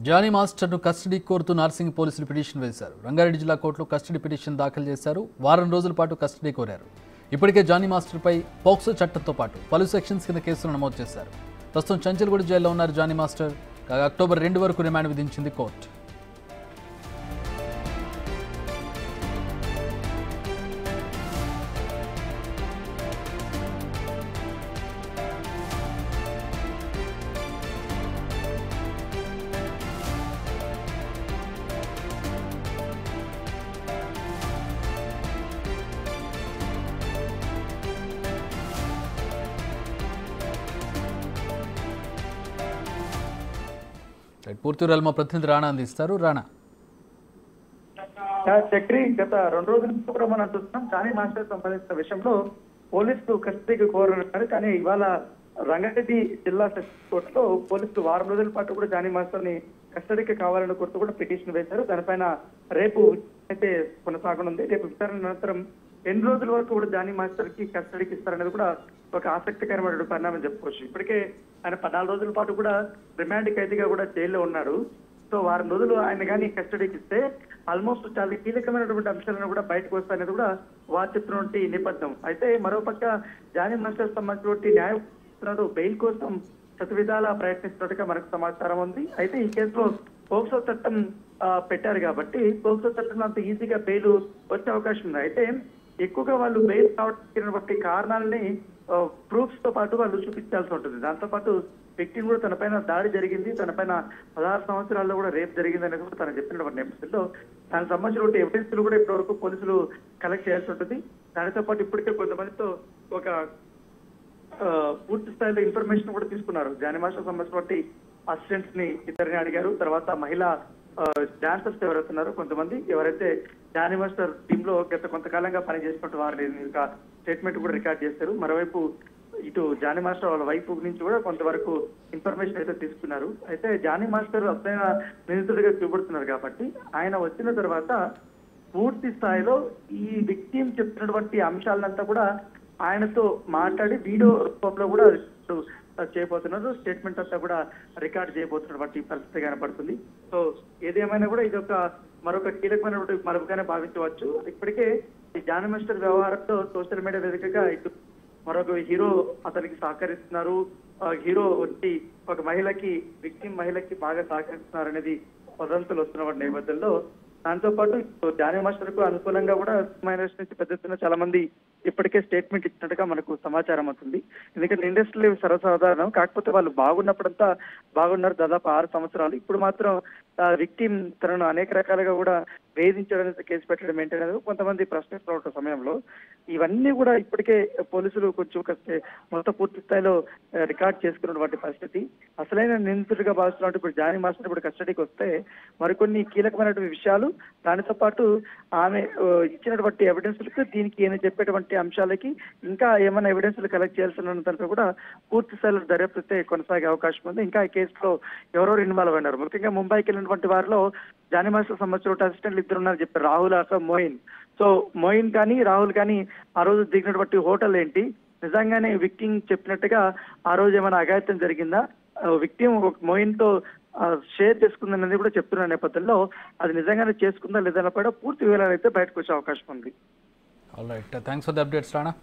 Johnny మాస్టర్ను custody కోరుతూ నార్సింగ్ పోలీసులు petition వేశారు. రంగారెడ్డి జిల్లా కోర్టులో కస్టడీ పిటిషన్ దాఖలు చేశారు. వారం రోజుల పాటు కస్టడీ కోరారు. ఇప్పటికే జానీ మాస్టర్పై పోక్సో చట్టంతో పాటు పలు సెక్షన్స్ కింద కేసులు నమోదు చేశారు. ప్రస్తుతం చంచల్గూడ జైల్లో ఉన్నారు జానీ మాస్టర్. అక్టోబర్ 2 వరకు రిమాండ్ విధించింది కోర్టు. పూర్తి వివరాలు మా ప్రతినిధి రాణా అందిస్తారు. రాణా, చక్రి గత 2 రోజుల కూడా మనం చూస్తున్నాం జానీ మాస్టర్ సంబంధించిన విషయంలో పోలీసులు కస్టడీకి కోరుతున్నారు. కానీ ఇవాళ రంగారెడ్డి జిల్లా సెషన్స్ కోర్టులో పోలీసులు వారం రోజుల పాటు కూడా జానీ మాస్టర్ ని కస్టడీకి కావాలని కోరుతూ కూడా పిటిషన్ వేశారు. దానిపైన రేపు అయితే కొనసాగనుంది. రేపు విచారణ అనంతరం ఎన్ని రోజుల వరకు కూడా జానీ మాస్టర్ కి కస్టడీకి ఇస్తారనేది కూడా ఒక ఆసక్తికరమైన పరిణామం చెప్పుకోవచ్చు. ఇప్పటికే ఆయన 14 రోజుల పాటు కూడా రిమాండ్ ఖైదీగా కూడా జైల్లో ఉన్నారు. సో వారం రోజులు ఆయన కానీ కస్టడీకి ఇస్తే ఆల్మోస్ట్ చాలా కీలకమైనటువంటి అంశాలను కూడా బయటకు వస్తాయనేది కూడా వారు చెప్తున్నటువంటి నేపథ్యం. అయితే మరోపక్క జానీ మాస్టర్ సంబంధించినటువంటి న్యాయవాదులు బెయిల్ కోసం శతవిధాలా ప్రయత్నిస్తున్నట్టుగా మనకు సమాచారం ఉంది. అయితే ఈ కేసులో పోక్సో చట్టం పెట్టారు కాబట్టి పోక్సో చట్టంలో అంత ఈజీగా బెయిల్ వచ్చే అవకాశం ఉంది. అయితే ఎక్కువగా వాళ్ళు బెయిల్ కావడానికి కారణాలని ప్రూఫ్స్ తో పాటు వాళ్ళు చూపించాల్సి ఉంటుంది. దాంతో పాటు వ్యక్తిని కూడా తనపైన దాడి జరిగింది, తనపైన 16 సంవత్సరాల్లో కూడా రేప్ జరిగింది అనేది కూడా తను చెప్పినటువంటి నేపథ్యంలో దానికి సంబంధించిన ఎవిడెన్స్ కూడా ఇప్పటి వరకు పోలీసులు కలెక్ట్ చేయాల్సి ఉంటుంది. దానితో పాటు ఇప్పటికే కొంతమందితో ఒక పూర్తి స్థాయిలో ఇన్ఫర్మేషన్ కూడా తీసుకున్నారు. జానీ మాస్టర్ సంబంధించినటువంటి అసిస్టెంట్స్ ని ఇద్దరిని అడిగారు. తర్వాత మహిళా డాన్సర్స్ ఎవరైతున్నారో కొంతమంది ఎవరైతే జానీ మాస్టర్ టీమ్ లో గత కొంతకాలంగా పనిచేసినట్టు వారిని స్టేట్మెంట్ కూడా రికార్డ్ చేశారు. మరోవైపు ఇటు జానీ మాస్టర్ వాళ్ళ వైపు నుంచి కూడా కొంతవరకు ఇన్ఫర్మేషన్ అయితే తీసుకున్నారు. అయితే జానీ మాస్టర్ అసలైన నిందితుడిగా చూపడుతున్నారు కాబట్టి ఆయన వచ్చిన తర్వాత పూర్తి స్థాయిలో ఈ విక్టిమ్ చెప్తున్నటువంటి అంశాలంతా కూడా ఆయనతో మాట్లాడి వీడియో రూపంలో కూడా చేయబోతున్నారు. స్టేట్మెంట్ అంతా కూడా రికార్డ్ చేయబోతున్నటువంటి పరిస్థితి కనపడుతుంది. సో ఏదేమైనా కూడా ఇది మరొక కీలకమైనటువంటి మలుపుగానే భావించవచ్చు. ఇప్పటికే ఈ జానీ మాస్టర్ వ్యవహారంతో సోషల్ మీడియా వేదికగా ఇటు మరొక హీరో అతనికి సహకరిస్తున్నారు, హీరో వచ్చి ఒక విక్టిమ్ మహిళకి బాగా సహకరిస్తున్నారు అనేది వదంతులు వస్తున్న నేపథ్యంలో దాంతో పాటు జానీ మాస్టర్ కు అనుకూలంగా కూడా మైనస్ నుంచి పెద్ద ఎత్తున చాలా మంది ఇప్పటికే స్టేట్మెంట్ ఇచ్చినట్టుగా మనకు సమాచారం అవుతుంది. ఎందుకంటే ఇండస్ట్రీలో సర్వసాధారణం. కాకపోతే వాళ్ళు బాగున్నప్పుడంతా బాగున్నారు దాదాపు 6 సంవత్సరాలు. ఇప్పుడు మాత్రం విక్టిమ్ తనను అనేక రకాలుగా కూడా వేధించడానికి కేసు పెట్టడం ఏంటనేది కొంతమంది ప్రశ్నిస్తున్న సమయంలో ఇవన్నీ కూడా ఇప్పటికే పోలీసులు కొంచెం మొత్తం పూర్తి స్థాయిలో రికార్డ్ చేసుకున్నటువంటి పరిస్థితి. అసలైన నిందితుడిగా భావిస్తున్నట్టు ఇప్పుడు జానీ మాస్టర్ ఇప్పుడు కస్టడీకి వస్తే మరికొన్ని కీలకమైనటువంటి విషయాలు, దానితో పాటు ఆమె ఇచ్చినటువంటి ఎవిడెన్స్లకు దీనికి ఈయన చెప్పేటువంటి అంశాలకి ఇంకా ఏమైనా ఎవిడెన్స్లు కలెక్ట్ చేయాల్సిన దానిపై కూడా పూర్తి స్థాయిలో దర్యాప్తు కొనసాగే అవకాశం ఉంది. ఇంకా ఈ కేసులో ఎవరెవరు ఇన్వాల్వ్ అయినారు, ముఖ్యంగా ముంబైకి వెళ్ళినటువంటి వారిలో జానీ మాస్టర్ సంబంధించిన అసిస్టెంట్లు 2 ఉన్నారు చెప్పారు, రాహుల్ మోయిన్. సో మోయిన్ కానీ రాహుల్ కానీ ఆ రోజు దిగినటువంటి హోటల్ ఏంటి, నిజంగానే విక్టిమ్ చెప్పినట్టుగా ఆ రోజు ఏమైనా అఘాయిత్యం జరిగిందా, విక్టిమ్ మోయిన్ తో షేర్ చేసుకుందనేది కూడా చెప్తున్న నేపథ్యంలో అది నిజంగానే చేసుకుందా లేదన్న కూడా పూర్తి వివరాలు అయితే బయటకు వచ్చే అవకాశం ఉంది. All right, thanks for the updates Rana.